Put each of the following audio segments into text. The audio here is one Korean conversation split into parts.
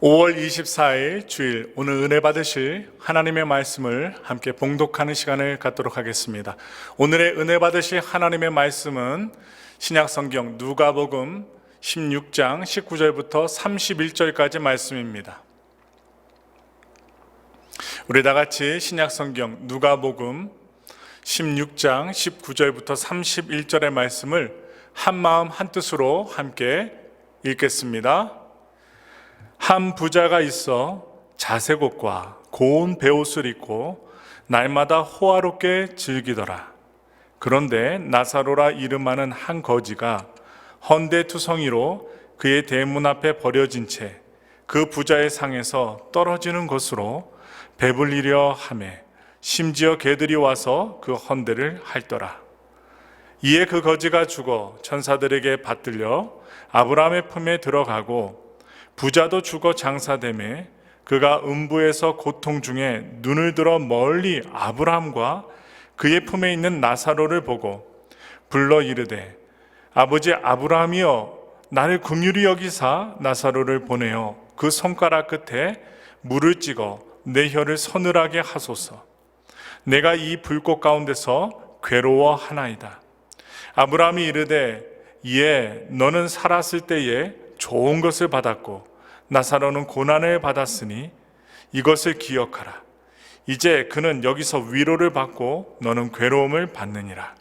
5월 24일 주일, 오늘 은혜 받으실 하나님의 말씀을 함께 봉독하는 시간을 갖도록 하겠습니다. 오늘의 은혜 받으실 하나님의 말씀은 신약성경 누가복음 16장 19절부터 31절까지 말씀입니다. 우리 다 같이 신약성경 누가복음 16장 19절부터 31절의 말씀을 한마음 한뜻으로 함께 읽겠습니다. 한 부자가 있어 자색 옷과 고운 베옷을 입고 날마다 호화롭게 즐기더라. 그런데 나사로라 이름하는 한 거지가 헌데투성이로 그의 대문 앞에 버려진 채 그 부자의 상에서 떨어지는 것으로 배불리려 하매 심지어 개들이 와서 그 헌데를 핥더라. 이에 그 거지가 죽어 천사들에게 받들려 아브라함의 품에 들어가고 부자도 죽어 장사되매 그가 음부에서 고통 중에 눈을 들어 멀리 아브라함과 그의 품에 있는 나사로를 보고 불러 이르되 아버지 아브라함이여 나를 긍휼히 여기사 나사로를 보내어 그 손가락 끝에 물을 찍어 내 혀를 서늘하게 하소서. 내가 이 불꽃 가운데서 괴로워하나이다. 아브라함이 이르되 이에 너는 살았을 때에 좋은 것을 받았고 나사로는 고난을 받았으니 이것을 기억하라. 이제 그는 여기서 위로를 받고 너는 괴로움을 받느니라.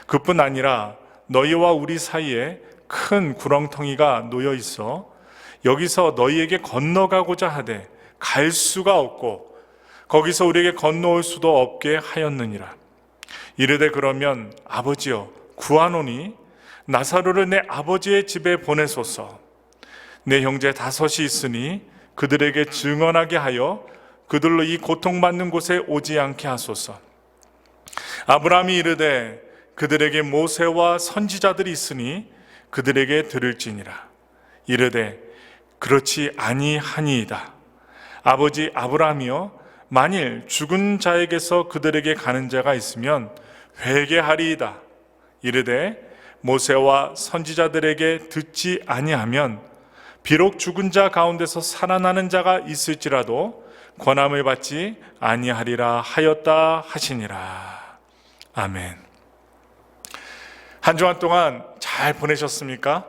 그뿐 아니라 너희와 우리 사이에 큰 구렁텅이가 놓여 있어 여기서 너희에게 건너가고자 하되 갈 수가 없고 거기서 우리에게 건너올 수도 없게 하였느니라. 이르되 그러면 아버지여 구하노니 나사로를 내 아버지의 집에 보내소서. 내 형제 5이 있으니 그들에게 증언하게 하여 그들로 이 고통받는 곳에 오지 않게 하소서. 아브라함이 이르되 그들에게 모세와 선지자들이 있으니 그들에게 들을지니라. 이르되 그렇지 아니하니이다. 아버지 아브라함이여 만일 죽은 자에게서 그들에게 가는 자가 있으면 회개하리이다. 이르되 모세와 선지자들에게 듣지 아니하면 비록 죽은 자 가운데서 살아나는 자가 있을지라도 권함을 받지 아니하리라 하였다 하시니라. 아멘. 한 주간 동안 잘 보내셨습니까?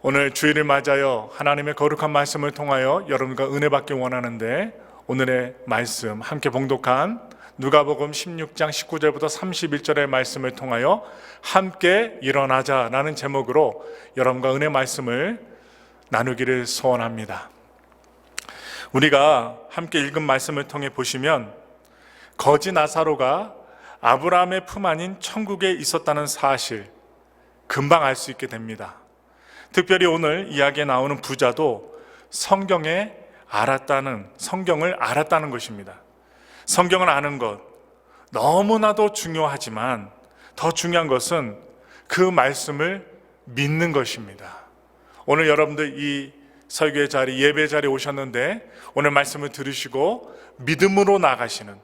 오늘 주일을 맞아요. 하나님의 거룩한 말씀을 통하여 여러분과 은혜 받기 원하는데 오늘의 말씀 함께 봉독한 누가복음 16장 19절부터 31절의 말씀을 통하여 함께 일어나자라는 제목으로 여러분과 은혜 말씀을 나누기를 소원합니다. 우리가 함께 읽은 말씀을 통해 보시면 거지 나사로가 아브라함의 품 안인 천국에 있었다는 사실 금방 알 수 있게 됩니다. 특별히 오늘 이야기에 나오는 부자도 성경을 알았다는 것입니다. 성경을 아는 것 너무나도 중요하지만 더 중요한 것은 그 말씀을 믿는 것입니다. 오늘 여러분들 이 설교의 자리, 예배 자리에 오셨는데 오늘 말씀을 들으시고 믿음으로 나가시는,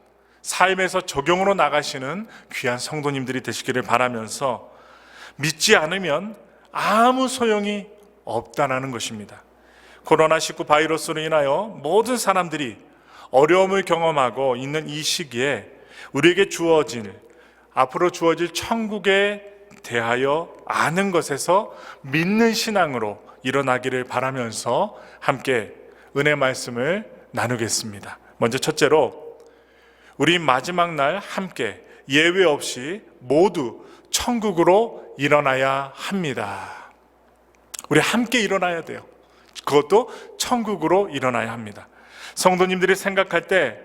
삶에서 적용으로 나가시는 귀한 성도님들이 되시기를 바라면서 믿지 않으면 아무 소용이 없다는 것입니다. 코로나19 바이러스로 인하여 모든 사람들이 어려움을 경험하고 있는 이 시기에 우리에게 앞으로 주어질 천국에 대하여 아는 것에서 믿는 신앙으로 일어나기를 바라면서 함께 은혜 말씀을 나누겠습니다. 먼저 첫째로 우리 마지막 날 함께 예외 없이 모두 천국으로 일어나야 합니다. 우리 함께 일어나야 돼요. 그것도 천국으로 일어나야 합니다. 성도님들이 생각할 때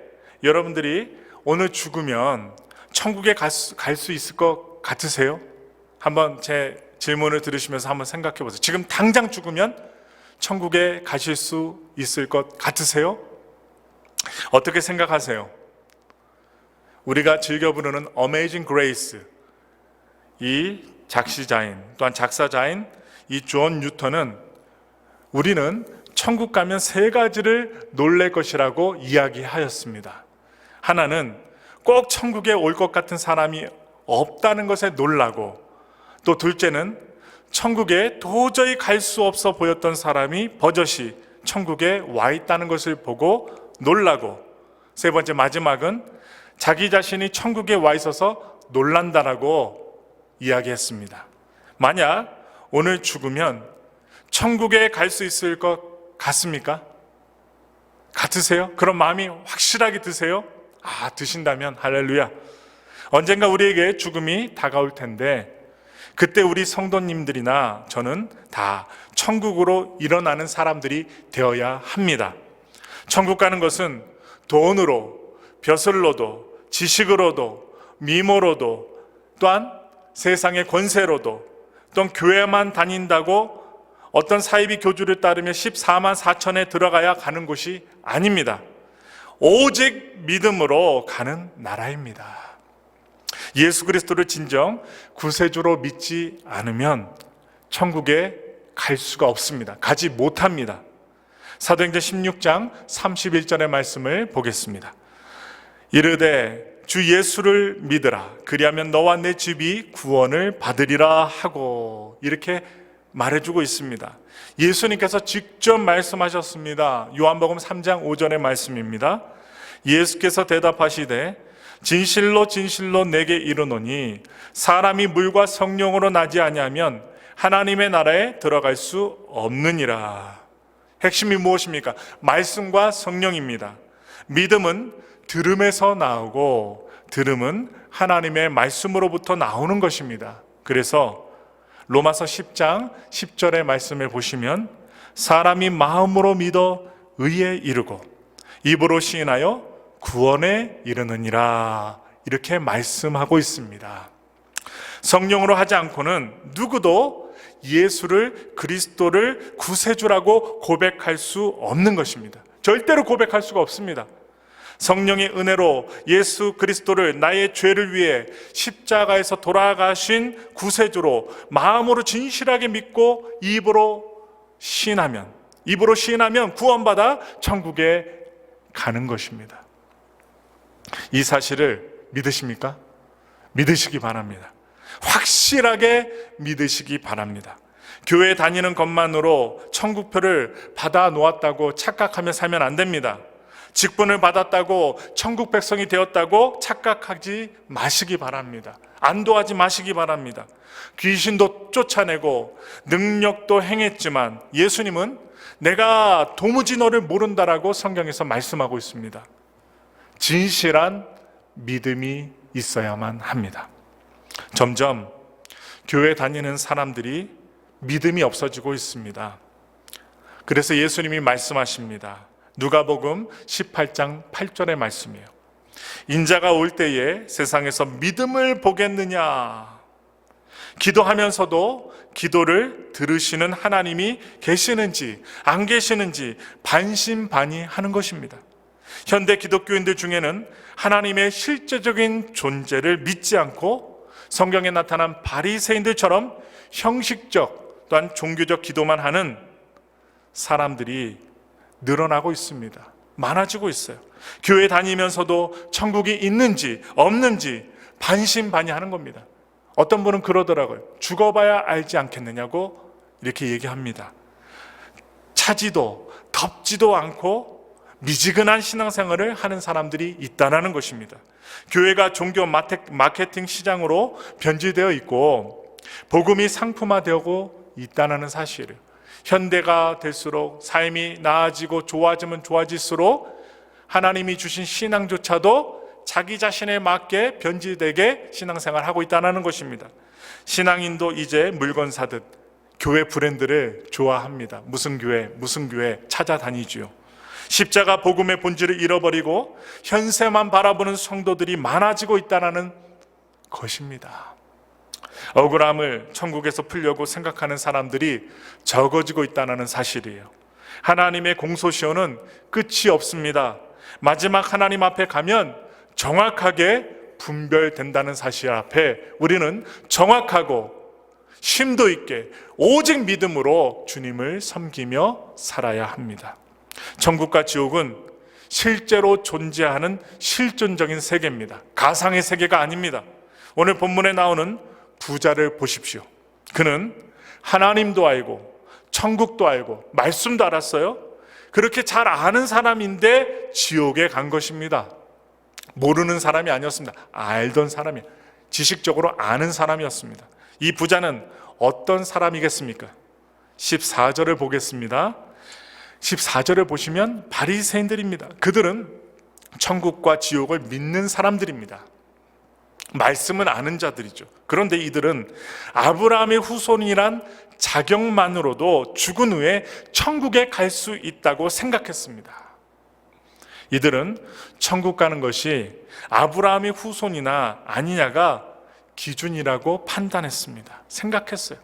여러분들이 오늘 죽으면 천국에 갈 수 있을 것 같으세요? 한번 제 질문을 들으시면서 한번 생각해 보세요. 지금 당장 죽으면 천국에 가실 수 있을 것 같으세요? 어떻게 생각하세요? 우리가 즐겨 부르는 Amazing Grace, 이 작시자인 또한 작사자인 이 존 뉴턴은 우리는 천국 가면 3가지를 놀랄 것이라고 이야기하였습니다. 하나는 꼭 천국에 올 것 같은 사람이 없다는 것에 놀라고, 또 둘째는 천국에 도저히 갈 수 없어 보였던 사람이 버젓이 천국에 와 있다는 것을 보고 놀라고, 세 번째 마지막은 자기 자신이 천국에 와 있어서 놀란다라고 이야기했습니다. 만약 오늘 죽으면 천국에 갈 수 있을 것 같습니까? 같으세요? 그런 마음이 확실하게 드세요? 드신다면 할렐루야. 언젠가 우리에게 죽음이 다가올 텐데 그때 우리 성도님들이나 저는 다 천국으로 일어나는 사람들이 되어야 합니다. 천국 가는 것은 돈으로, 벼슬로도, 지식으로도, 미모로도, 또한 세상의 권세로도, 또는 교회만 다닌다고 어떤 사이비 교주를 따르며 14만 4천에 들어가야 가는 곳이 아닙니다. 오직 믿음으로 가는 나라입니다. 예수 그리스도를 진정 구세주로 믿지 않으면 천국에 갈 수가 없습니다. 가지 못합니다. 사도행전 16장 31절의 말씀을 보겠습니다. 이르되 주 예수를 믿으라. 그리하면 너와 내 집이 구원을 받으리라 하고, 이렇게 말해주고 있습니다. 예수님께서 직접 말씀하셨습니다. 요한복음 3장 5절의 말씀입니다. 예수께서 대답하시되 진실로 진실로 내게 이르노니 사람이 물과 성령으로 나지 아니하면 하나님의 나라에 들어갈 수 없느니라. 핵심이 무엇입니까? 말씀과 성령입니다. 믿음은 들음에서 나오고 들음은 하나님의 말씀으로부터 나오는 것입니다. 그래서 로마서 10장 10절의 말씀을 보시면 사람이 마음으로 믿어 의에 이르고 입으로 시인하여 구원에 이르느니라, 이렇게 말씀하고 있습니다. 성령으로 하지 않고는 누구도 예수를, 그리스도를 구세주라고 고백할 수 없는 것입니다. 절대로 고백할 수가 없습니다. 성령의 은혜로 예수 그리스도를 나의 죄를 위해 십자가에서 돌아가신 구세주로 마음으로 진실하게 믿고 입으로 시인하면 구원받아 천국에 가는 것입니다. 이 사실을 믿으십니까? 믿으시기 바랍니다. 확실하게 믿으시기 바랍니다. 교회 다니는 것만으로 천국표를 받아 놓았다고 착각하며 살면 안 됩니다. 직분을 받았다고 천국 백성이 되었다고 착각하지 마시기 바랍니다. 안도하지 마시기 바랍니다. 귀신도 쫓아내고 능력도 행했지만 예수님은 내가 도무지 너를 모른다라고 성경에서 말씀하고 있습니다. 진실한 믿음이 있어야만 합니다. 점점 교회 다니는 사람들이 믿음이 없어지고 있습니다. 그래서 예수님이 말씀하십니다. 누가복음 18장 8절의 말씀이에요. 인자가 올 때에 세상에서 믿음을 보겠느냐. 기도하면서도 기도를 들으시는 하나님이 계시는지 안 계시는지 반신반의하는 것입니다. 현대 기독교인들 중에는 하나님의 실제적인 존재를 믿지 않고 성경에 나타난 바리새인들처럼 형식적 또한 종교적 기도만 하는 사람들이 늘어나고 있습니다. 많아지고 있어요. 교회 다니면서도 천국이 있는지 없는지 반신반의하는 겁니다. 어떤 분은 그러더라고요. 죽어봐야 알지 않겠느냐고 이렇게 얘기합니다. 차지도 덥지도 않고 미지근한 신앙생활을 하는 사람들이 있다는 것입니다. 교회가 종교 마케팅 시장으로 변질되어 있고 복음이 상품화되고 있다는 사실을, 현대가 될수록 삶이 나아지고 좋아지면 좋아질수록 하나님이 주신 신앙조차도 자기 자신에 맞게 변질되게 신앙생활하고 있다는 것입니다. 신앙인도 이제 물건 사듯 교회 브랜드를 좋아합니다. 무슨 교회 찾아다니지요. 십자가 복음의 본질을 잃어버리고 현세만 바라보는 성도들이 많아지고 있다는 것입니다. 억울함을 천국에서 풀려고 생각하는 사람들이 적어지고 있다는 사실이에요. 하나님의 공소시효는 끝이 없습니다. 마지막 하나님 앞에 가면 정확하게 분별된다는 사실 앞에 우리는 정확하고 심도 있게 오직 믿음으로 주님을 섬기며 살아야 합니다. 천국과 지옥은 실제로 존재하는 실존적인 세계입니다. 가상의 세계가 아닙니다. 오늘 본문에 나오는 부자를 보십시오. 그는 하나님도 알고 천국도 알고 말씀도 알았어요. 그렇게 잘 아는 사람인데 지옥에 간 것입니다. 모르는 사람이 아니었습니다. 알던 사람이, 지식적으로 아는 사람이었습니다. 이 부자는 어떤 사람이겠습니까? 14절을 보겠습니다. 14절을 보시면 바리새인들입니다. 그들은 천국과 지옥을 믿는 사람들입니다. 말씀은 아는 자들이죠. 그런데 이들은 아브라함의 후손이란 자격만으로도 죽은 후에 천국에 갈 수 있다고 생각했습니다. 이들은 천국 가는 것이 아브라함의 후손이나 아니냐가 기준이라고 판단했습니다. 생각했어요.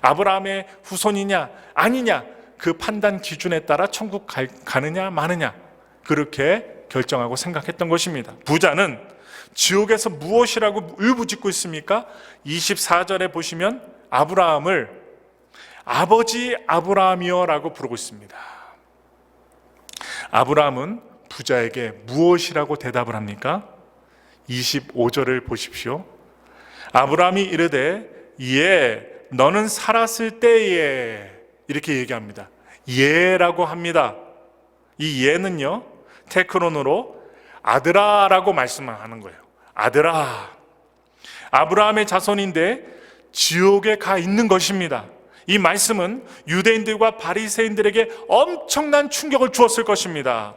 아브라함의 후손이냐 아니냐, 그 판단 기준에 따라 천국 가느냐 마느냐, 그렇게 결정하고 생각했던 것입니다. 부자는 지옥에서 무엇이라고 울부짖고 있습니까? 24절에 보시면 아브라함을 아버지 아브라함이여 라고 부르고 있습니다. 아브라함은 부자에게 무엇이라고 대답을 합니까? 25절을 보십시오. 아브라함이 이르되 예, 너는 살았을 때에, 이렇게 얘기합니다. 예라고 합니다. 이 예는요, 테크론으로 아들아라고 말씀하는 거예요. 아들아. 아브라함의 자손인데 지옥에 가 있는 것입니다. 이 말씀은 유대인들과 바리새인들에게 엄청난 충격을 주었을 것입니다.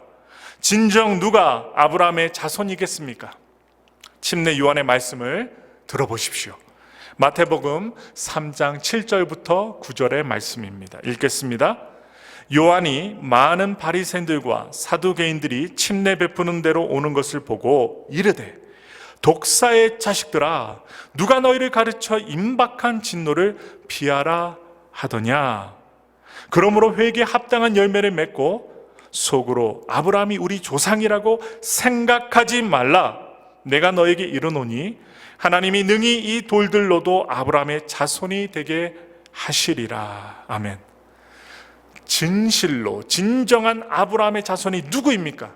진정 누가 아브라함의 자손이겠습니까? 침례 요한의 말씀을 들어보십시오. 마태복음 3장 7절부터 9절의 말씀입니다. 읽겠습니다. 요한이 많은 바리새인들과 사두개인들이 침례 베푸는 대로 오는 것을 보고 이르되, 독사의 자식들아, 누가 너희를 가르쳐 임박한 진노를 피하라 하더냐. 그러므로 회개에 합당한 열매를 맺고 속으로 아브라함이 우리 조상이라고 생각하지 말라. 내가 너에게 이르노니 하나님이 능히 이 돌들로도 아브라함의 자손이 되게 하시리라. 아멘. 진실로 진정한 아브라함의 자손이 누구입니까?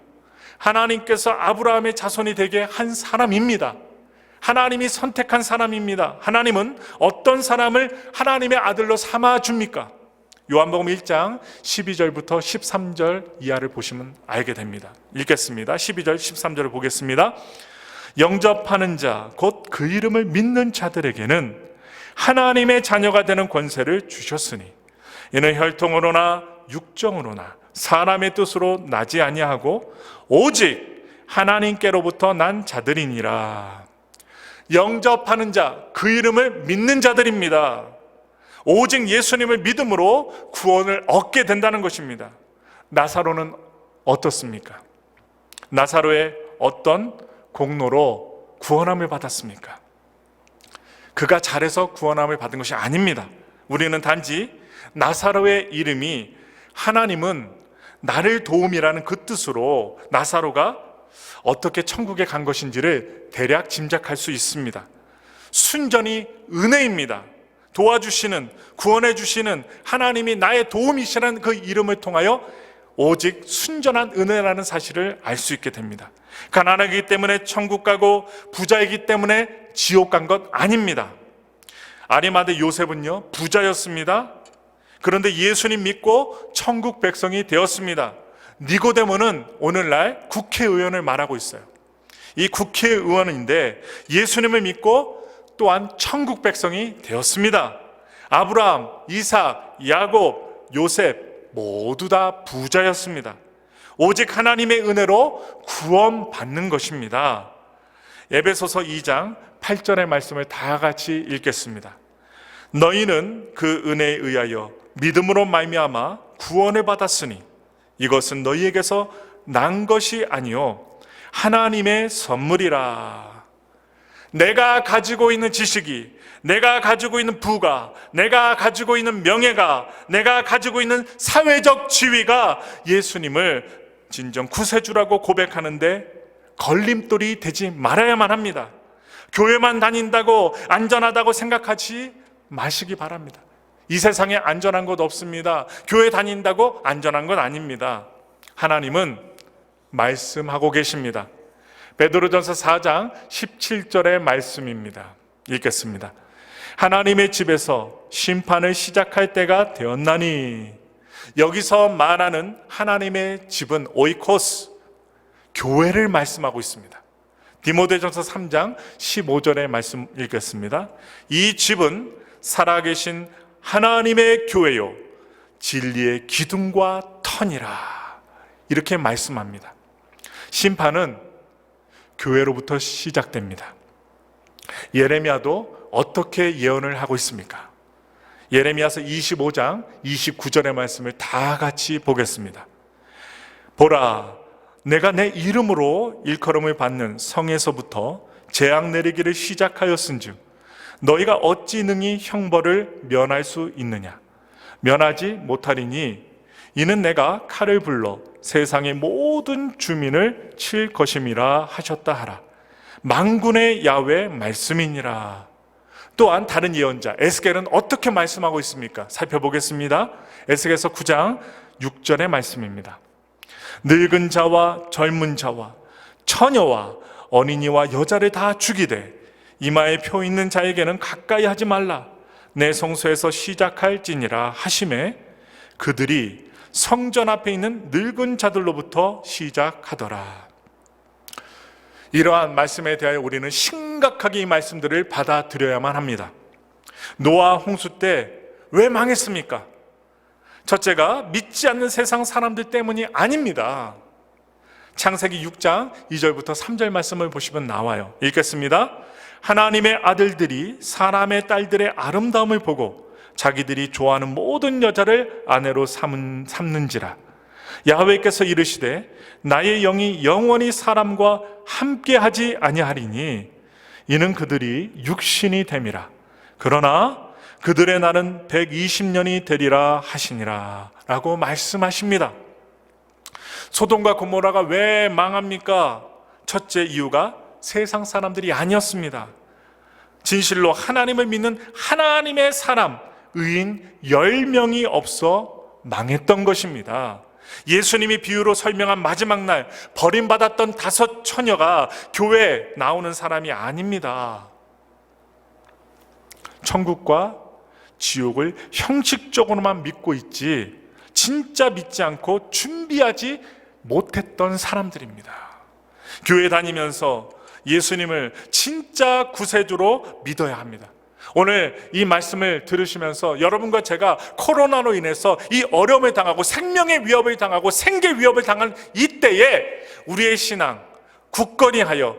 하나님께서 아브라함의 자손이 되게 한 사람입니다. 하나님이 선택한 사람입니다. 하나님은 어떤 사람을 하나님의 아들로 삼아줍니까? 요한복음 1장 12절부터 13절 이하를 보시면 알게 됩니다. 읽겠습니다. 12절 13절을 보겠습니다. 영접하는 자, 곧 그 이름을 믿는 자들에게는 하나님의 자녀가 되는 권세를 주셨으니 이는 혈통으로나 육정으로나 사람의 뜻으로 나지 아니하고 오직 하나님께로부터 난 자들이니라. 영접하는 자, 그 이름을 믿는 자들입니다. 오직 예수님을 믿음으로 구원을 얻게 된다는 것입니다. 나사로는 어떻습니까? 나사로의 어떤 공로로 구원함을 받았습니까? 그가 잘해서 구원함을 받은 것이 아닙니다. 우리는 단지 나사로의 이름이 하나님은 나를 도움이라는 그 뜻으로 나사로가 어떻게 천국에 간 것인지를 대략 짐작할 수 있습니다. 순전히 은혜입니다. 도와주시는, 구원해 주시는 하나님이 나의 도움이시라는 그 이름을 통하여 오직 순전한 은혜라는 사실을 알 수 있게 됩니다. 가난하기 때문에 천국 가고 부자이기 때문에 지옥 간 것 아닙니다. 아리마대 요셉은요, 부자였습니다. 그런데 예수님 믿고 천국 백성이 되었습니다. 니고데모는 오늘날 국회의원을 말하고 있어요. 이 국회의원인데 예수님을 믿고 또한 천국 백성이 되었습니다. 아브라함, 이삭, 야곱, 요셉 모두 다 부자였습니다. 오직 하나님의 은혜로 구원받는 것입니다. 에베소서 2장 8절의 말씀을 다 같이 읽겠습니다. 너희는 그 은혜에 의하여 믿음으로 말미암아 구원을 받았으니 이것은 너희에게서 난 것이 아니요 하나님의 선물이라. 내가 가지고 있는 지식이, 내가 가지고 있는 부가, 내가 가지고 있는 명예가, 내가 가지고 있는 사회적 지위가 예수님을 진정 구세주라고 고백하는데 걸림돌이 되지 말아야만 합니다. 교회만 다닌다고 안전하다고 생각하지 마시기 바랍니다. 이 세상에 안전한 곳 없습니다. 교회 다닌다고 안전한 건 아닙니다. 하나님은 말씀하고 계십니다. 베드로전서 4장 17절의 말씀입니다. 읽겠습니다. 하나님의 집에서 심판을 시작할 때가 되었나니 여기서 말하는 하나님의 집은 오이코스, 교회를 말씀하고 있습니다. 디모데전서 3장 15절의 말씀 읽겠습니다. 이 집은 살아계신 하나님의 교회요 진리의 기둥과 터니라. 이렇게 말씀합니다. 심판은 교회로부터 시작됩니다. 예레미야도 어떻게 예언을 하고 있습니까? 예레미야서 25장 29절의 말씀을 다 같이 보겠습니다. 보라, 내가 내 이름으로 일컬음을 받는 성에서부터 재앙 내리기를 시작하였은즉 너희가 어찌 능히 형벌을 면할 수 있느냐? 면하지 못하리니 이는 내가 칼을 불러 세상의 모든 주민을 칠 것임이라 하셨다 하라. 만군의 야훼 말씀이니라. 또한 다른 예언자 에스겔은 어떻게 말씀하고 있습니까? 살펴보겠습니다. 에스겔서 9장 6절의 말씀입니다. 늙은 자와 젊은 자와 처녀와 어린이와 여자를 다 죽이되 이마에 표 있는 자에게는 가까이 하지 말라. 내 성소에서 시작할지니라 하심에 그들이 성전 앞에 있는 늙은 자들로부터 시작하더라. 이러한 말씀에 대하여 우리는 심각하게 이 말씀들을 받아들여야만 합니다. 노아 홍수 때 왜 망했습니까? 첫째가 믿지 않는 세상 사람들 때문이 아닙니다. 창세기 6장 2절부터 3절 말씀을 보시면 나와요. 읽겠습니다. 하나님의 아들들이 사람의 딸들의 아름다움을 보고 자기들이 좋아하는 모든 여자를 아내로 삼는지라. 야훼께서 이르시되 나의 영이 영원히 사람과 함께하지 아니하리니 이는 그들이 육신이 됨이라. 그러나 그들의 날은 120년이 되리라 하시니라 라고 말씀하십니다. 소돔과 고모라가 왜 망합니까? 첫째 이유가 세상 사람들이 아니었습니다. 진실로 하나님을 믿는 하나님의 사람, 의인 10명이 없어 망했던 것입니다. 예수님이 비유로 설명한 마지막 날 버림받았던 5 처녀가 교회에 나오는 사람이 아닙니다. 천국과 지옥을 형식적으로만 믿고 있지 진짜 믿지 않고 준비하지 못했던 사람들입니다. 교회 다니면서 예수님을 진짜 구세주로 믿어야 합니다. 오늘 이 말씀을 들으시면서 여러분과 제가 코로나로 인해서 이 어려움을 당하고 생명의 위협을 당하고 생계 위협을 당한 이때에 우리의 신앙 굳건히 하여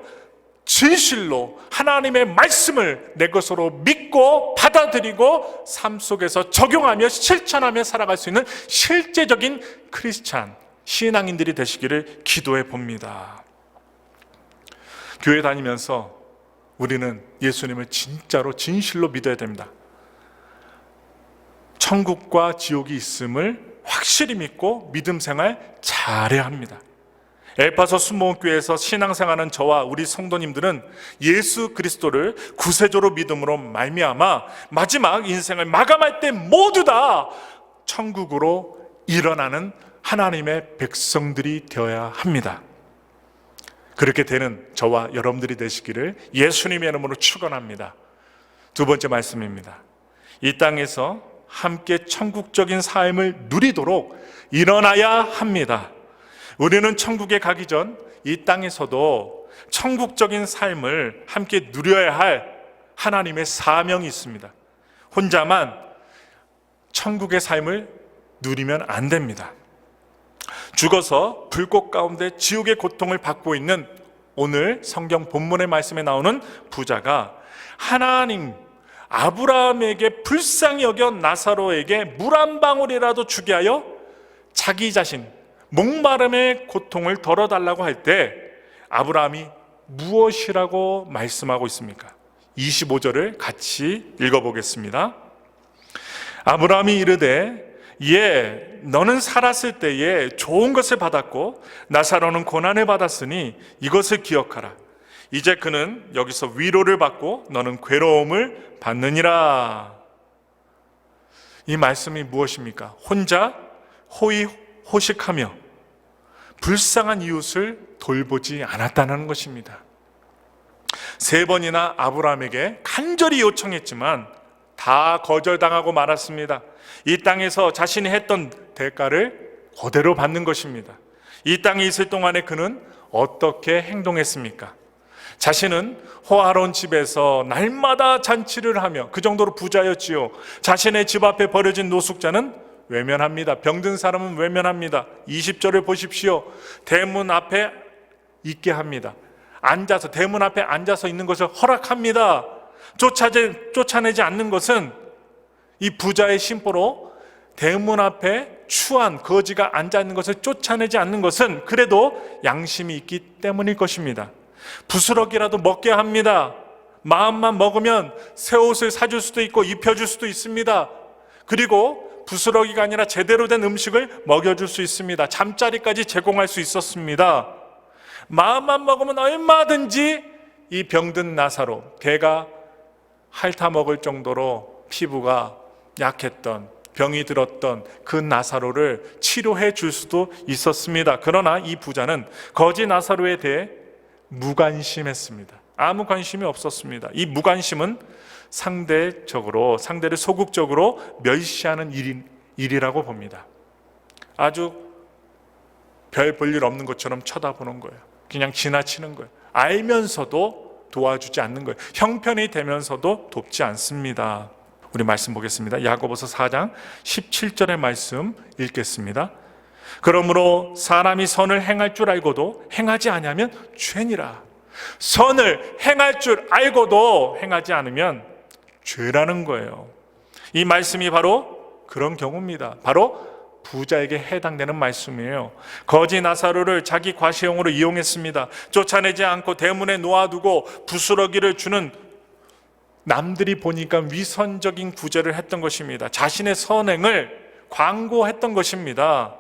진실로 하나님의 말씀을 내 것으로 믿고 받아들이고 삶 속에서 적용하며 실천하며 살아갈 수 있는 실제적인 크리스찬 신앙인들이 되시기를 기도해 봅니다. 교회 다니면서 우리는 예수님을 진짜로 진실로 믿어야 됩니다. 천국과 지옥이 있음을 확실히 믿고 믿음 생활 잘해야 합니다. 에파소 순복음교회에서 신앙생활하는 저와 우리 성도님들은 예수 그리스도를 구세주로 믿음으로 말미암아 마지막 인생을 마감할 때 모두 다 천국으로 일어나는 하나님의 백성들이 되어야 합니다. 그렇게 되는 저와 여러분들이 되시기를 예수님의 이름으로 축원합니다. 두 번째 말씀입니다. 이 땅에서 함께 천국적인 삶을 누리도록 일어나야 합니다. 우리는 천국에 가기 전 이 땅에서도 천국적인 삶을 함께 누려야 할 하나님의 사명이 있습니다. 혼자만 천국의 삶을 누리면 안 됩니다. 죽어서 불꽃 가운데 지옥의 고통을 받고 있는 오늘 성경 본문의 말씀에 나오는 부자가 하나님 아브라함에게 불쌍히 여겨 나사로에게 물 한 방울이라도 주게 하여 자기 자신 목마름의 고통을 덜어달라고 할 때 아브라함이 무엇이라고 말씀하고 있습니까? 25절을 같이 읽어보겠습니다. 아브라함이 이르되 예, 너는 살았을 때에 좋은 것을 받았고 나사로는 고난을 받았으니 이것을 기억하라. 이제 그는 여기서 위로를 받고 너는 괴로움을 받느니라. 이 말씀이 무엇입니까? 혼자 호의호식하며 불쌍한 이웃을 돌보지 않았다는 것입니다. 3번이나 아브라함에게 간절히 요청했지만 다 거절당하고 말았습니다. 이 땅에서 자신이 했던 대가를 그대로 받는 것입니다. 이 땅에 있을 동안에 그는 어떻게 행동했습니까? 자신은 호화로운 집에서 날마다 잔치를 하며 그 정도로 부자였지요. 자신의 집 앞에 버려진 노숙자는 외면합니다. 병든 사람은 외면합니다. 20절을 보십시오. 대문 앞에 있게 합니다. 앉아서, 대문 앞에 앉아서 있는 것을 허락합니다. 쫓아내지 않는 것은, 이 부자의 심보로 대문 앞에 추한 거지가 앉아 있는 것을 쫓아내지 않는 것은 그래도 양심이 있기 때문일 것입니다. 부스러기라도 먹게 합니다. 마음만 먹으면 새 옷을 사줄 수도 있고 입혀줄 수도 있습니다. 그리고 부스러기가 아니라 제대로 된 음식을 먹여줄 수 있습니다. 잠자리까지 제공할 수 있었습니다. 마음만 먹으면 얼마든지 이 병든 나사로, 개가 핥아먹을 정도로 피부가 약했던, 병이 들었던 그 나사로를 치료해 줄 수도 있었습니다. 그러나 이 부자는 거지 나사로에 대해 무관심했습니다. 아무 관심이 없었습니다. 이 무관심은 상대를 소극적으로 멸시하는 일이라고 봅니다. 아주 별 볼 일 없는 것처럼 쳐다보는 거예요. 그냥 지나치는 거예요. 알면서도 도와주지 않는 거예요. 형편이 되면서도 돕지 않습니다. 우리 말씀 보겠습니다. 야고보서 4장 17절의 말씀 읽겠습니다. 그러므로 사람이 선을 행할 줄 알고도 행하지 아니하면 죄니라. 선을 행할 줄 알고도 행하지 않으면 죄라는 거예요. 이 말씀이 바로 그런 경우입니다. 바로 부자에게 해당되는 말씀이에요. 거지 나사로를 자기 과시용으로 이용했습니다. 쫓아내지 않고 대문에 놓아두고 부스러기를 주는, 남들이 보니까 위선적인 구제를 했던 것입니다. 자신의 선행을 광고했던 것입니다.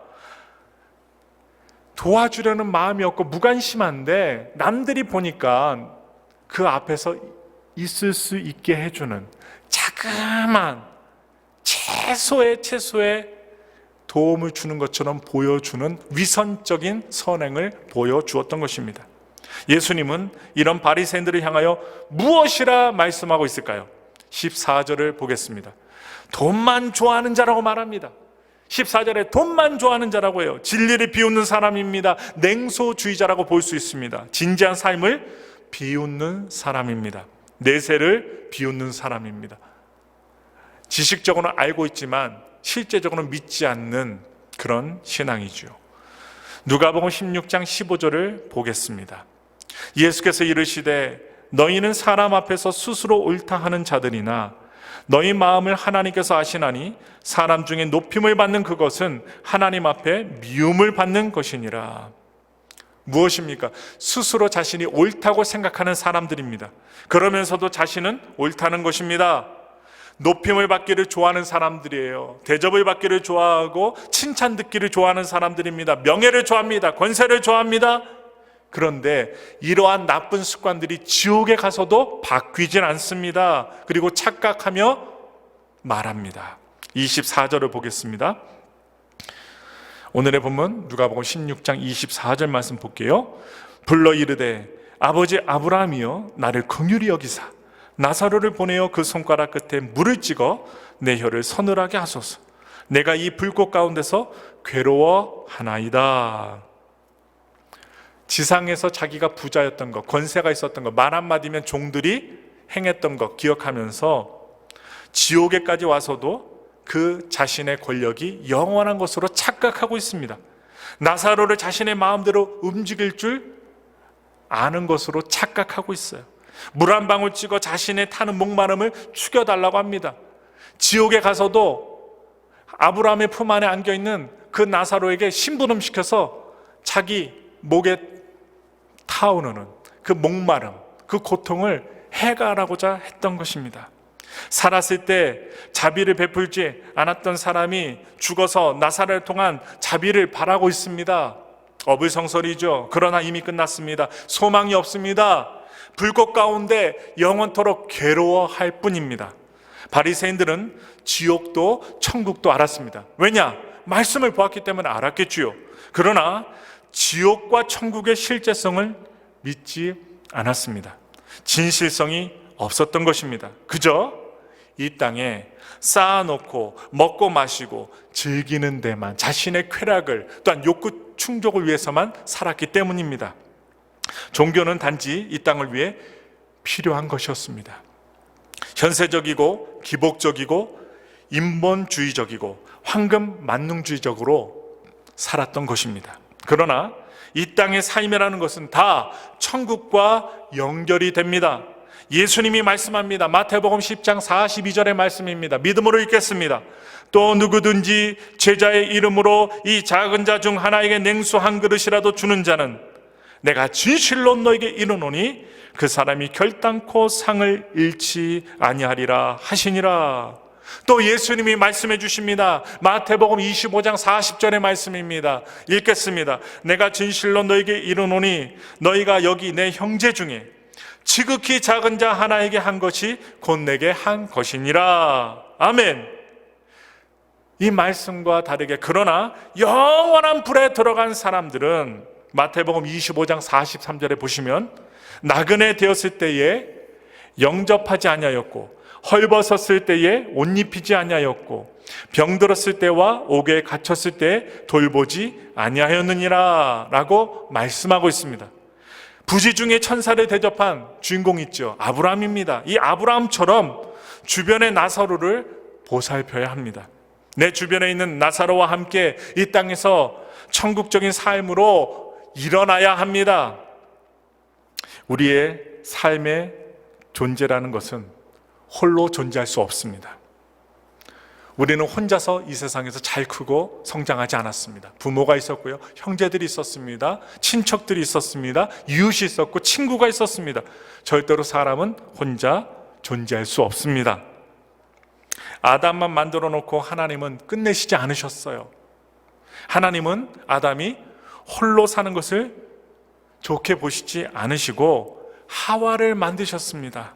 도와주려는 마음이 없고 무관심한데 남들이 보니까 그 앞에서 있을 수 있게 해주는 자그마한 최소의 도움을 주는 것처럼 보여주는 위선적인 선행을 보여주었던 것입니다. 예수님은 이런 바리새인들을 향하여 무엇이라 말씀하고 있을까요? 14절을 보겠습니다. 돈만 좋아하는 자라고 말합니다. 14절에 돈만 좋아하는 자라고 해요. 진리를 비웃는 사람입니다. 냉소주의자라고 볼 수 있습니다. 진지한 삶을 비웃는 사람입니다. 내세를 비웃는 사람입니다. 지식적으로는 알고 있지만 실제적으로는 믿지 않는 그런 신앙이죠. 누가복음 16장 15절을 보겠습니다. 예수께서 이르시되 너희는 사람 앞에서 스스로 옳다 하는 자들이나 너희 마음을 하나님께서 아시나니 사람 중에 높임을 받는 그것은 하나님 앞에 미움을 받는 것이니라. 무엇입니까? 스스로 자신이 옳다고 생각하는 사람들입니다. 그러면서도 자신은 옳다는 것입니다. 높임을 받기를 좋아하는 사람들이에요. 대접을 받기를 좋아하고 칭찬 듣기를 좋아하는 사람들입니다. 명예를 좋아합니다. 권세를 좋아합니다. 그런데 이러한 나쁜 습관들이 지옥에 가서도 바뀌질 않습니다. 그리고 착각하며 말합니다. 24절을 보겠습니다. 오늘의 본문 누가복음 16장 24절 말씀 볼게요. 불러 이르되 아버지 아브라함이여 나를 긍휼히 여기사 나사로를 보내어 그 손가락 끝에 물을 찍어 내 혀를 서늘하게 하소서. 내가 이 불꽃 가운데서 괴로워하나이다. 지상에서 자기가 부자였던 것, 권세가 있었던 것, 말 한마디면 종들이 행했던 것 기억하면서 지옥에까지 와서도 그 자신의 권력이 영원한 것으로 착각하고 있습니다. 나사로를 자신의 마음대로 움직일 줄 아는 것으로 착각하고 있어요. 물 한 방울 찍어 자신의 타는 목마름을 죽여달라고 합니다. 지옥에 가서도 아브라함의 품 안에 안겨있는 그 나사로에게 심부름시켜서 자기 목에 타오르는 그 목마름, 그 고통을 해결하고자 했던 것입니다. 살았을 때 자비를 베풀지 않았던 사람이 죽어서 나사로를 통한 자비를 바라고 있습니다. 어불성설이죠. 그러나 이미 끝났습니다. 소망이 없습니다. 불꽃 가운데 영원토록 괴로워할 뿐입니다. 바리새인들은 지옥도 천국도 알았습니다. 왜냐? 말씀을 보았기 때문에 알았겠지요. 그러나 지옥과 천국의 실제성을 믿지 않았습니다. 진실성이 없었던 것입니다. 그저 이 땅에 쌓아놓고 먹고 마시고 즐기는 데만, 자신의 쾌락을 또한 욕구 충족을 위해서만 살았기 때문입니다. 종교는 단지 이 땅을 위해 필요한 것이었습니다. 현세적이고 기복적이고 인본주의적이고 황금 만능주의적으로 살았던 것입니다. 그러나 이 땅의 삶이라는 것은 다 천국과 연결이 됩니다. 예수님이 말씀합니다. 마태복음 10장 42절의 말씀입니다. 믿음으로 읽겠습니다. 또 누구든지 제자의 이름으로 이 작은 자 중 하나에게 냉수 한 그릇이라도 주는 자는 내가 진실로 너에게 이르노니 그 사람이 결단코 상을 잃지 아니하리라 하시니라. 또 예수님이 말씀해 주십니다. 마태복음 25장 40절의 말씀입니다. 읽겠습니다. 내가 진실로 너에게 이르노니 너희가 여기 내 형제 중에 지극히 작은 자 하나에게 한 것이 곧 내게 한 것이니라. 아멘. 이 말씀과 다르게 그러나 영원한 불에 들어간 사람들은 마태복음 25장 43절에 보시면 나그네 되었을 때에 영접하지 아니하였고 헐벗었을 때에 옷 입히지 아니하였고 병들었을 때와 옥에 갇혔을 때에 돌보지 아니하였느니라 라고 말씀하고 있습니다. 부지 중에 천사를 대접한 주인공이 있죠. 아브라함입니다. 이 아브라함처럼 주변의 나사로를 보살펴야 합니다. 내 주변에 있는 나사로와 함께 이 땅에서 천국적인 삶으로 일어나야 합니다. 우리의 삶의 존재라는 것은 홀로 존재할 수 없습니다. 우리는 혼자서 이 세상에서 잘 크고 성장하지 않았습니다. 부모가 있었고요, 형제들이 있었습니다, 친척들이 있었습니다, 이웃이 있었고 친구가 있었습니다. 절대로 사람은 혼자 존재할 수 없습니다. 아담만 만들어 놓고 하나님은 끝내시지 않으셨어요. 하나님은 아담이 홀로 사는 것을 좋게 보시지 않으시고 하와를 만드셨습니다.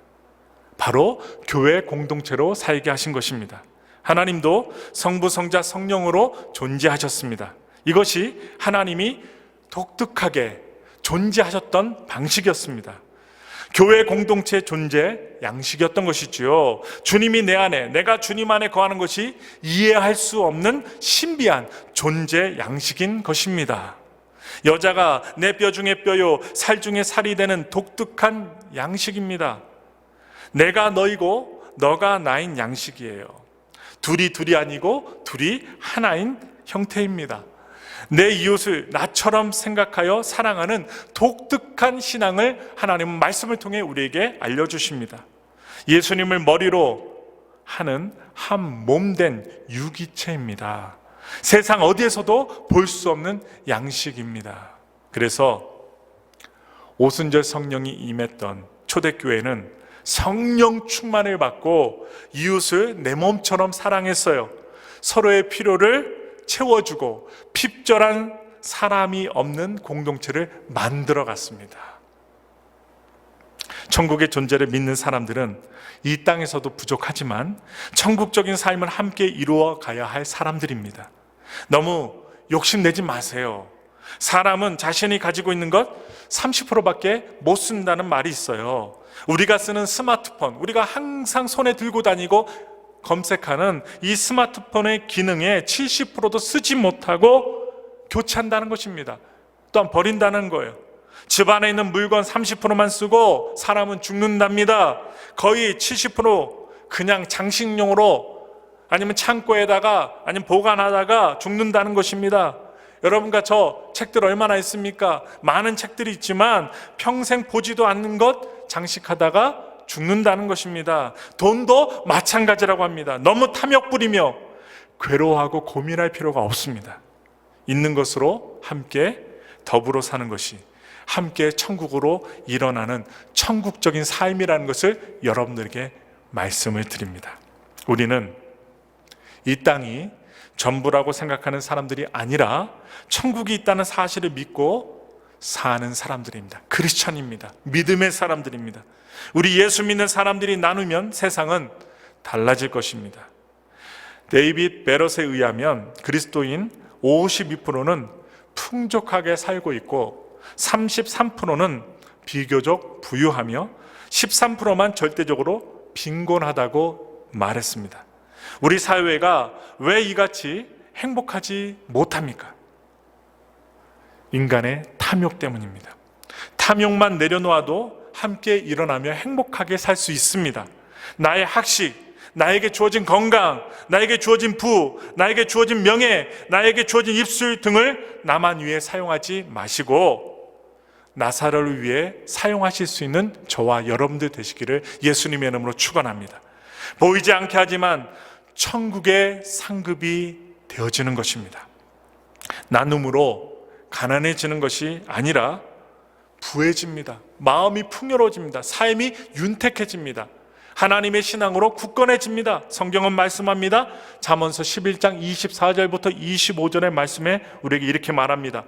바로 교회 공동체로 살게 하신 것입니다. 하나님도 성부, 성자, 성령으로 존재하셨습니다. 이것이 하나님이 독특하게 존재하셨던 방식이었습니다. 교회 공동체 존재 양식이었던 것이지요. 주님이 내 안에, 내가 주님 안에 거하는 것이 이해할 수 없는 신비한 존재 양식인 것입니다. 여자가 내 뼈 중에 뼈요 살 중에 살이 되는 독특한 양식입니다. 내가 너이고 너가 나인 양식이에요. 둘이 아니고 둘이 하나인 형태입니다. 내 이웃을 나처럼 생각하여 사랑하는 독특한 신앙을 하나님은 말씀을 통해 우리에게 알려주십니다. 예수님을 머리로 하는 한 몸된 유기체입니다. 세상 어디에서도 볼 수 없는 양식입니다. 그래서 오순절 성령이 임했던 초대교회는 성령 충만을 받고 이웃을 내 몸처럼 사랑했어요. 서로의 필요를 채워주고 핍절한 사람이 없는 공동체를 만들어 갔습니다. 천국의 존재를 믿는 사람들은 이 땅에서도 부족하지만 천국적인 삶을 함께 이루어 가야 할 사람들입니다. 너무 욕심내지 마세요. 사람은 자신이 가지고 있는 것 30%밖에 못 쓴다는 말이 있어요. 우리가 쓰는 스마트폰, 우리가 항상 손에 들고 다니고 검색하는 이 스마트폰의 기능의 70%도 쓰지 못하고 교체한다는 것입니다. 또한 버린다는 거예요. 집 안에 있는 물건 30%만 쓰고 사람은 죽는답니다. 거의 70% 그냥 장식용으로 아니면 창고에다가 아니면 보관하다가 죽는다는 것입니다. 여러분과 저 책들 얼마나 있습니까? 많은 책들이 있지만 평생 보지도 않는 것 장식하다가 죽는다는 것입니다. 돈도 마찬가지라고 합니다. 너무 탐욕 부리며 괴로워하고 고민할 필요가 없습니다. 있는 것으로 함께 더불어 사는 것이 함께 천국으로 일어나는 천국적인 삶이라는 것을 여러분들에게 말씀을 드립니다. 우리는 이 땅이 전부라고 생각하는 사람들이 아니라 천국이 있다는 사실을 믿고 사는 사람들입니다. 크리스천입니다. 믿음의 사람들입니다. 우리 예수 믿는 사람들이 나누면 세상은 달라질 것입니다. 데이빗 베럿에 의하면 그리스도인 52%는 풍족하게 살고 있고 33%는 비교적 부유하며 13%만 절대적으로 빈곤하다고 말했습니다. 우리 사회가 왜 이같이 행복하지 못합니까? 인간의 탐욕 때문입니다. 탐욕만 내려놓아도 함께 일어나며 행복하게 살 수 있습니다. 나의 학식, 나에게 주어진 건강, 나에게 주어진 부, 나에게 주어진 명예, 나에게 주어진 입술 등을 나만 위해 사용하지 마시고 나사로를 위해 사용하실 수 있는 저와 여러분들 되시기를 예수님의 이름으로 축원합니다. 보이지 않게 하지만 천국의 상급이 되어지는 것입니다. 나눔으로 가난해지는 것이 아니라 부해집니다. 마음이 풍요로워집니다. 삶이 윤택해집니다. 하나님의 신앙으로 굳건해집니다. 성경은 말씀합니다. 잠언서 11장 24절부터 25절의 말씀에 우리에게 이렇게 말합니다.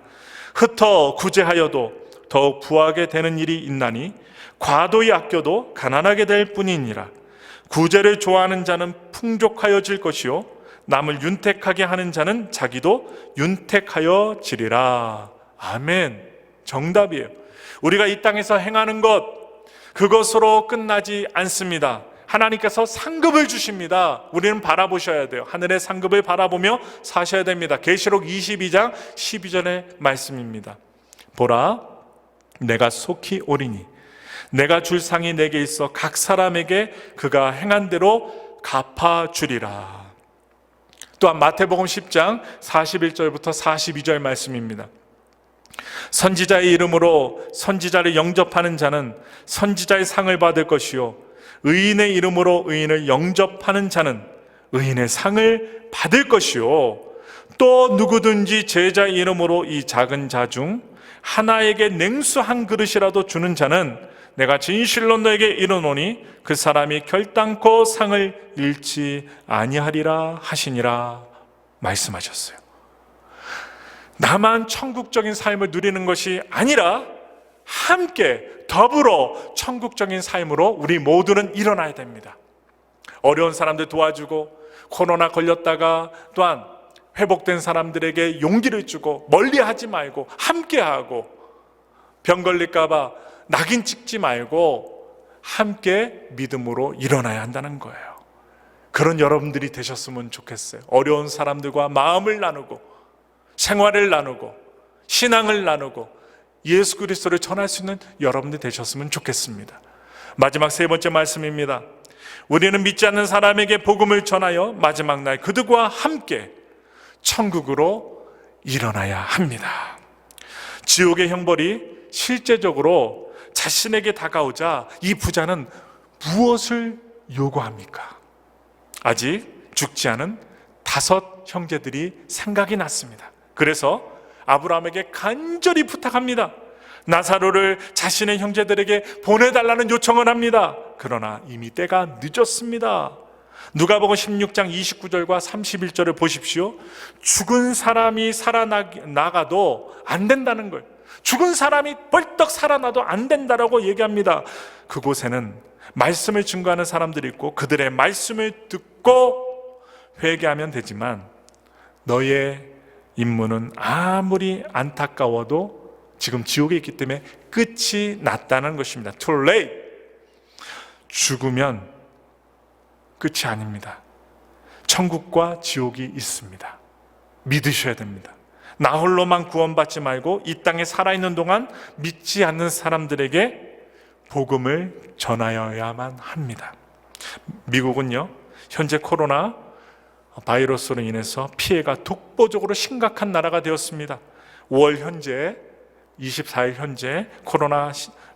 흩어 구제하여도 더욱 부하게 되는 일이 있나니 과도히 아껴도 가난하게 될 뿐이니라. 구제를 좋아하는 자는 풍족하여질 것이요 남을 윤택하게 하는 자는 자기도 윤택하여지리라. 아멘. 정답이에요. 우리가 이 땅에서 행하는 것, 그것으로 끝나지 않습니다. 하나님께서 상급을 주십니다. 우리는 바라보셔야 돼요. 하늘의 상급을 바라보며 사셔야 됩니다. 계시록 22장 12절의 말씀입니다. 보라, 내가 속히 오리니 내가 줄 상이 내게 있어 각 사람에게 그가 행한 대로 갚아주리라. 또한 마태복음 10장 41절부터 42절 말씀입니다. 선지자의 이름으로 선지자를 영접하는 자는 선지자의 상을 받을 것이요 의인의 이름으로 의인을 영접하는 자는 의인의 상을 받을 것이요 또 누구든지 제자의 이름으로 이 작은 자 중 하나에게 냉수 한 그릇이라도 주는 자는 내가 진실로 너에게 이르노니 그 사람이 결단코 상을 잃지 아니하리라 하시니라 말씀하셨어요. 나만 천국적인 삶을 누리는 것이 아니라 함께 더불어 천국적인 삶으로 우리 모두는 일어나야 됩니다. 어려운 사람들 도와주고 코로나 걸렸다가 또한 회복된 사람들에게 용기를 주고 멀리하지 말고 함께하고 병 걸릴까 봐 낙인 찍지 말고 함께 믿음으로 일어나야 한다는 거예요. 그런 여러분들이 되셨으면 좋겠어요. 어려운 사람들과 마음을 나누고 생활을 나누고 신앙을 나누고 예수 그리스도를 전할 수 있는 여러분들 되셨으면 좋겠습니다. 마지막 세 번째 말씀입니다. 우리는 믿지 않는 사람에게 복음을 전하여 마지막 날 그들과 함께 천국으로 일어나야 합니다. 지옥의 형벌이 실제적으로 자신에게 다가오자 이 부자는 무엇을 요구합니까? 아직 죽지 않은 5 형제들이 생각이 났습니다. 그래서 아브라함에게 간절히 부탁합니다. 나사로를 자신의 형제들에게 보내달라는 요청을 합니다. 그러나 이미 때가 늦었습니다. 누가복음 16장 29절과 31절을 보십시오. 죽은 사람이 살아나가도 안 된다는 걸, 죽은 사람이 벌떡 살아나도 안 된다라고 얘기합니다. 그곳에는 말씀을 증거하는 사람들이 있고 그들의 말씀을 듣고 회개하면 되지만 너의 임무는 아무리 안타까워도 지금 지옥에 있기 때문에 끝이 났다는 것입니다. Too late. 죽으면 끝이 아닙니다. 천국과 지옥이 있습니다. 믿으셔야 됩니다. 나 홀로만 구원받지 말고 이 땅에 살아있는 동안 믿지 않는 사람들에게 복음을 전하여야만 합니다. 미국은요, 현재 코로나 바이러스로 인해서 피해가 독보적으로 심각한 나라가 되었습니다. 5월 현재 24일 현재 코로나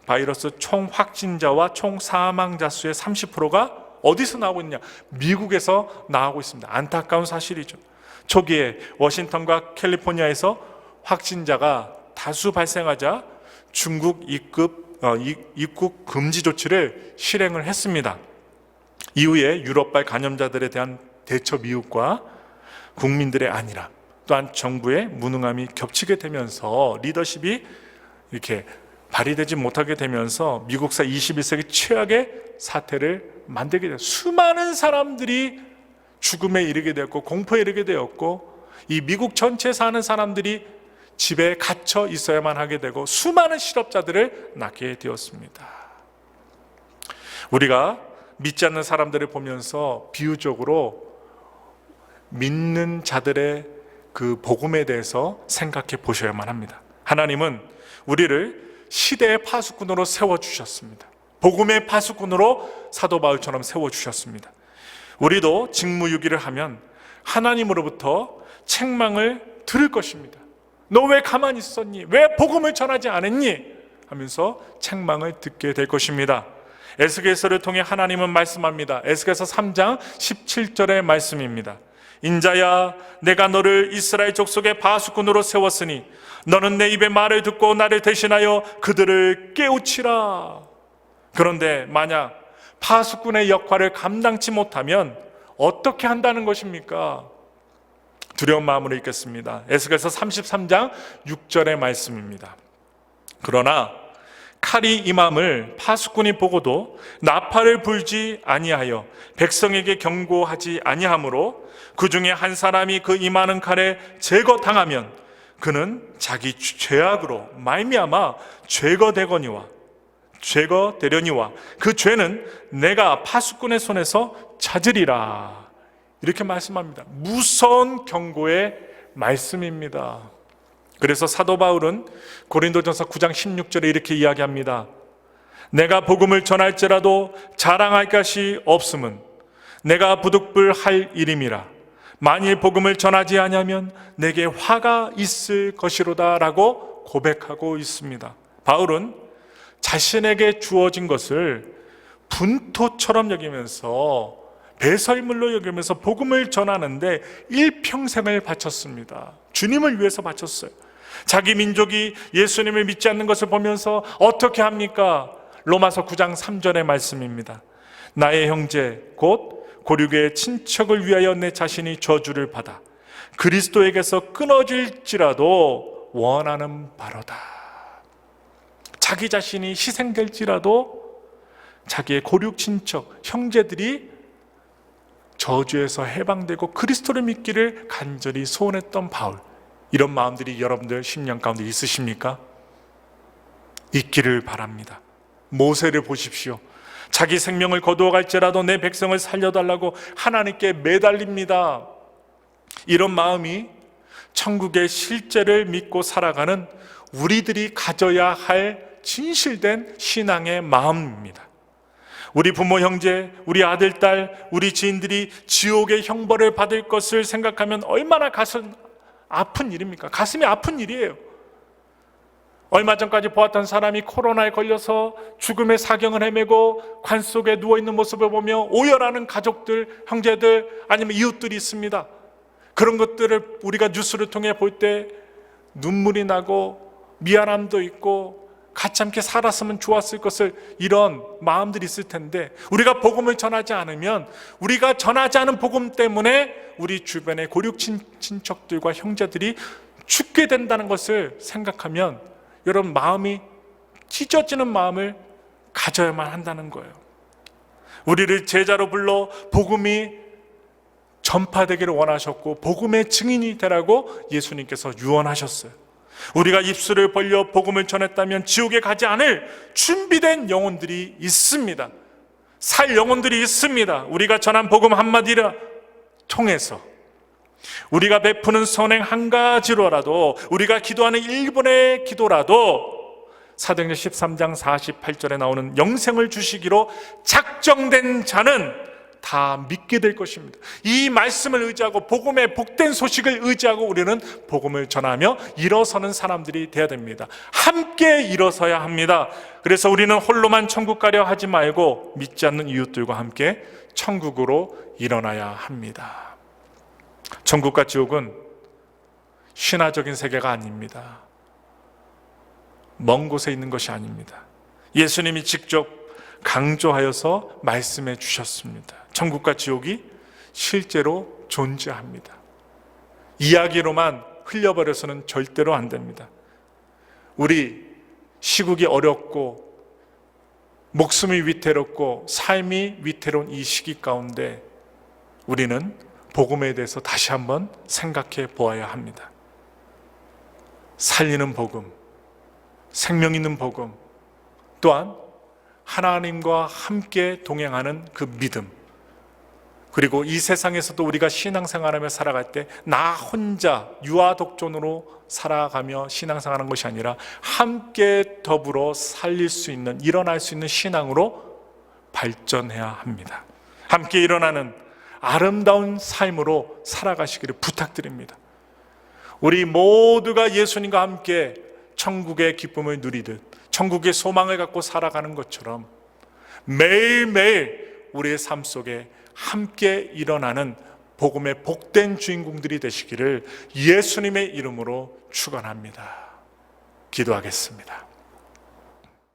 바이러스 총 확진자와 총 사망자 수의 30%가 어디서 나오고 있냐? 미국에서 나오고 있습니다. 안타까운 사실이죠. 초기에 워싱턴과 캘리포니아에서 확진자가 다수 발생하자 중국 입국 금지 조치를 실행을 했습니다. 이후에 유럽발 감염자들에 대한 대처 미흡과 국민들의 안일함, 또한 정부의 무능함이 겹치게 되면서 리더십이 이렇게 발휘되지 못하게 되면서 미국사 21세기 최악의 사태를 만들게 되었고 수많은 사람들이 죽음에 이르게 되었고 공포에 이르게 되었고 이 미국 전체에 사는 사람들이 집에 갇혀 있어야만 하게 되고 수많은 실업자들을 낳게 되었습니다. 우리가 믿지 않는 사람들을 보면서 비유적으로 믿는 자들의 그 복음에 대해서 생각해 보셔야만 합니다. 하나님은 우리를 시대의 파수꾼으로 세워주셨습니다. 복음의 파수꾼으로 사도 바울처럼 세워주셨습니다. 우리도 직무유기를 하면 하나님으로부터 책망을 들을 것입니다. 너 왜 가만히 있었니? 왜 복음을 전하지 않았니? 하면서 책망을 듣게 될 것입니다. 에스겔서를 통해 하나님은 말씀합니다. 에스겔서 3장 17절의 말씀입니다. 인자야, 내가 너를 이스라엘 족속의 파수꾼으로 세웠으니 너는 내 입의 말을 듣고 나를 대신하여 그들을 깨우치라. 그런데 만약 파수꾼의 역할을 감당치 못하면 어떻게 한다는 것입니까? 두려운 마음으로 읽겠습니다. 에스겔서 33장 6절의 말씀입니다. 그러나 칼이 임함을 파수꾼이 보고도 나팔을 불지 아니하여 백성에게 경고하지 아니하므로 그 중에 한 사람이 그 임하는 칼에 제거당하면 그는 자기 죄악으로 말미암아 제거되려니와 그 죄는 내가 파수꾼의 손에서 찾으리라. 이렇게 말씀합니다. 무서운 경고의 말씀입니다. 그래서 사도 바울은 고린도전서 9장 16절에 이렇게 이야기합니다. 내가 복음을 전할지라도 자랑할 것이 없음은 내가 부득불할 일임이라. 만일 복음을 전하지 아니하면 내게 화가 있을 것이로다 라고 고백하고 있습니다. 바울은 자신에게 주어진 것을 분토처럼 여기면서 배설물로 여기면서 복음을 전하는데 일평생을 바쳤습니다. 주님을 위해서 바쳤어요. 자기 민족이 예수님을 믿지 않는 것을 보면서 어떻게 합니까? 로마서 9장 3절의 말씀입니다. 나의 형제 곧 고륙의 친척을 위하여 내 자신이 저주를 받아 그리스도에게서 끊어질지라도 원하는 바로다. 자기 자신이 희생될지라도 자기의 고륙 친척 형제들이 저주에서 해방되고 그리스도를 믿기를 간절히 소원했던 바울. 이런 마음들이 여러분들 심령 가운데 있으십니까? 있기를 바랍니다. 모세를 보십시오. 자기 생명을 거두어 갈지라도 내 백성을 살려달라고 하나님께 매달립니다. 이런 마음이 천국의 실제를 믿고 살아가는 우리들이 가져야 할 진실된 신앙의 마음입니다. 우리 부모, 형제, 우리 아들, 딸, 우리 지인들이 지옥의 형벌을 받을 것을 생각하면 얼마나 가슴 아픈 일입니까? 가슴이 아픈 일이에요. 얼마 전까지 보았던 사람이 코로나에 걸려서 죽음의 사경을 헤매고 관 속에 누워있는 모습을 보며 오열하는 가족들, 형제들, 아니면 이웃들이 있습니다. 그런 것들을 우리가 뉴스를 통해 볼 때 눈물이 나고 미안함도 있고 같이 함께 살았으면 좋았을 것을, 이런 마음들이 있을 텐데, 우리가 복음을 전하지 않으면, 우리가 전하지 않은 복음 때문에 우리 주변의 고륙 친척들과 형제들이 죽게 된다는 것을 생각하면 여러분 마음이 찢어지는 마음을 가져야만 한다는 거예요. 우리를 제자로 불러 복음이 전파되기를 원하셨고 복음의 증인이 되라고 예수님께서 유언하셨어요. 우리가 입술을 벌려 복음을 전했다면 지옥에 가지 않을 준비된 영혼들이 있습니다. 살 영혼들이 있습니다. 우리가 전한 복음 한마디를 통해서, 우리가 베푸는 선행 한 가지로라도, 우리가 기도하는 1분의 기도라도 사도행전 13장 48절에 나오는 영생을 주시기로 작정된 자는 다 믿게 될 것입니다. 이 말씀을 의지하고 복음의 복된 소식을 의지하고 우리는 복음을 전하며 일어서는 사람들이 되어야 됩니다. 함께 일어서야 합니다. 그래서 우리는 홀로만 천국 가려 하지 말고 믿지 않는 이웃들과 함께 천국으로 일어나야 합니다. 천국과 지옥은 신화적인 세계가 아닙니다. 먼 곳에 있는 것이 아닙니다. 예수님이 직접 강조하여서 말씀해 주셨습니다. 천국과 지옥이 실제로 존재합니다. 이야기로만 흘려버려서는 절대로 안 됩니다. 우리 시국이 어렵고 목숨이 위태롭고 삶이 위태로운 이 시기 가운데 우리는 복음에 대해서 다시 한번 생각해 보아야 합니다. 살리는 복음, 생명 있는 복음, 또한 하나님과 함께 동행하는 그 믿음, 그리고 이 세상에서도 우리가 신앙생활하며 살아갈 때 나 혼자 유아독존으로 살아가며 신앙생활하는 것이 아니라 함께 더불어 살릴 수 있는, 일어날 수 있는 신앙으로 발전해야 합니다. 함께 일어나는 아름다운 삶으로 살아가시기를 부탁드립니다. 우리 모두가 예수님과 함께 천국의 기쁨을 누리듯 천국의 소망을 갖고 살아가는 것처럼 매일매일 우리의 삶 속에 함께 일어나는 복음의 복된 주인공들이 되시기를 예수님의 이름으로 축원합니다. 기도하겠습니다.